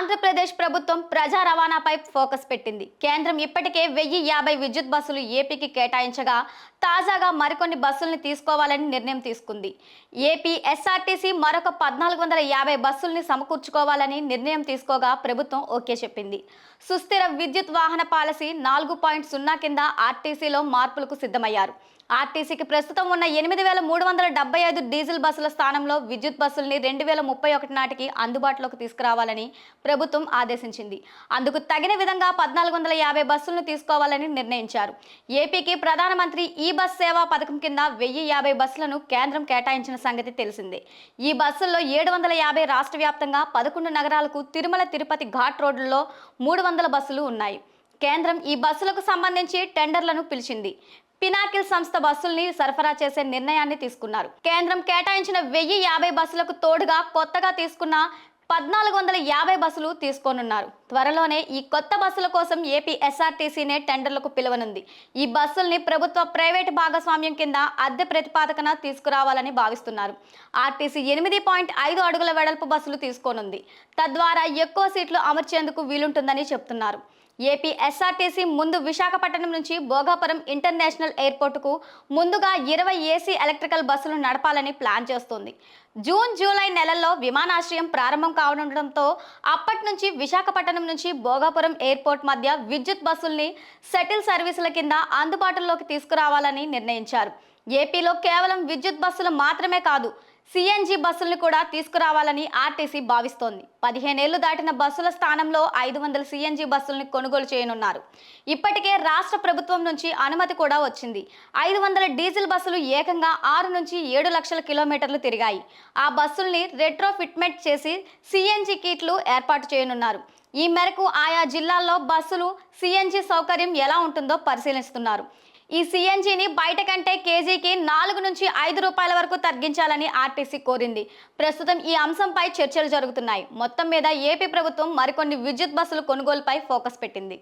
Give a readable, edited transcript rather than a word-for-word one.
ఆంధ్రప్రదేశ్ ప్రభుత్వం ప్రజా రవాణాపై ఫోకస్ పెట్టింది. కేంద్రం ఇప్పటికే 1050 విద్యుత్ బస్సులు ఏపీకి కేటాయించగా తాజాగా మరికొన్ని బస్సుల్ని తీసుకోవాలని నిర్ణయం తీసుకుంది. ఏపీ ఎస్ఆర్టీసీ మరొక 1450 బస్సుల్ని సమకూర్చుకోవాలని నిర్ణయం తీసుకోగా ప్రభుత్వం ఓకే చెప్పింది. సుస్థిర విద్యుత్ వాహన పాలసీ 4.0 కింద ఆర్టీసీలో మార్పులకు సిద్ధమయ్యారు. ఆర్టీసీకి ప్రస్తుతం ఉన్న 8375 డీజిల్ బస్సుల స్థానంలో విద్యుత్ బస్సుల్ని 2031 నాటికి అందుబాటులోకి తీసుకురావాలని ప్రభుత్వం ఆదేశించింది. అందుకు తగిన విధంగా 1450 బస్సులను తీసుకోవాలని నిర్ణయించారు. ఏపీకి ప్రధానమంత్రి ఈ బస్ సేవా పథకం కింద 1050 బస్సులను కేంద్రం కేటాయించిన సంగతి తెలిసిందే. ఈ బస్సుల్లో 750 రాష్ట్ర వ్యాప్తంగా 11 నగరాలకు తిరుమల తిరుపతి ఘాట్ రోడ్లలో 300 బస్సులు ఉన్నాయి. కేంద్రం ఈ బస్సులకు సంబంధించి టెండర్లను పిలిచింది. పినాకిల్ సంస్థ బస్సుల్ని సరఫరా చేసే నిర్ణయాన్ని తీసుకున్నారు. కేంద్రం కేటాయించిన 1050 బస్సులకు తోడుగా కొత్తగా తీసుకున్న 1450 బస్సులు తీసుకోనున్నారు. త్వరలోనే ఈ కొత్త బస్సుల కోసం ఏపీ ఎస్ఆర్టీసీనే టెండర్లకు పిలువనుంది. ఈ బస్సుల్ని ప్రభుత్వ ప్రైవేటు భాగస్వామ్యం కింద అద్దె ప్రతిపాదకన తీసుకురావాలని భావిస్తున్నారు. ఆర్టీసీ 8.5 అడుగుల వెడల్పు బస్సులు తీసుకోనుంది. తద్వారా ఎక్కువ సీట్లు అమర్చేందుకు వీలుంటుందని చెప్తున్నారు. ఏపీ ఎస్ఆర్టీసీ ముందు విశాఖపట్నం నుంచి భోగాపురం ఇంటర్నేషనల్ ఎయిర్పోర్టుకు ముందుగా 20 ఏసీ ఎలక్ట్రికల్ బస్సులు నడపాలని ప్లాన్ చేస్తోంది. జూన్, జూలై నెలల్లో విమానాశ్రయం ప్రారంభం కావడంతో అప్పటి నుంచి విశాఖపట్నం నుంచి భోగాపురం ఎయిర్పోర్ట్ మధ్య విద్యుత్ బస్సుల్ని షటిల్ సర్వీసుల కింద అందుబాటులోకి తీసుకురావాలని నిర్ణయించారు. ఏపీలో కేవలం విద్యుత్ బస్సులు మాత్రమే కాదు, సిఎన్జి బస్సుల్ని కూడా తీసుకురావాలని ఆర్టీసీ భావిస్తోంది. 15 ఏళ్లు దాటిన బస్సుల స్థానంలో 500 సిఎన్జి బస్సుల్ని కొనుగోలు చేయనున్నారు. ఇప్పటికే రాష్ట్ర ప్రభుత్వం నుంచి అనుమతి కూడా వచ్చింది. 500 డీజిల్ బస్సులు ఏకంగా 6 నుంచి 7 లక్షల కిలోమీటర్లు తిరిగాయి. ఆ బస్సుల్ని రెట్రో ఫిట్మెంట్ చేసి సిఎన్జి కిట్లు ఏర్పాటు చేయనున్నారు. ఈ మేరకు ఆయా జిల్లాల్లో బస్సులు సిఎన్జి సౌకర్యం ఎలా ఉంటుందో పరిశీలిస్తున్నారు. ఈ సిఎన్జిని బయట కంటే కేజీకి 4 నుంచి 5 రూపాయల వరకు తగ్గించాలని ఆర్టీసీ కోరింది. ప్రస్తుతం ఈ అంశంపై చర్చలు జరుగుతున్నాయి. మొత్తం మీద ఏపీ ప్రభుత్వం మరికొన్ని విద్యుత్ బస్సుల కొనుగోలుపై ఫోకస్ పెట్టింది.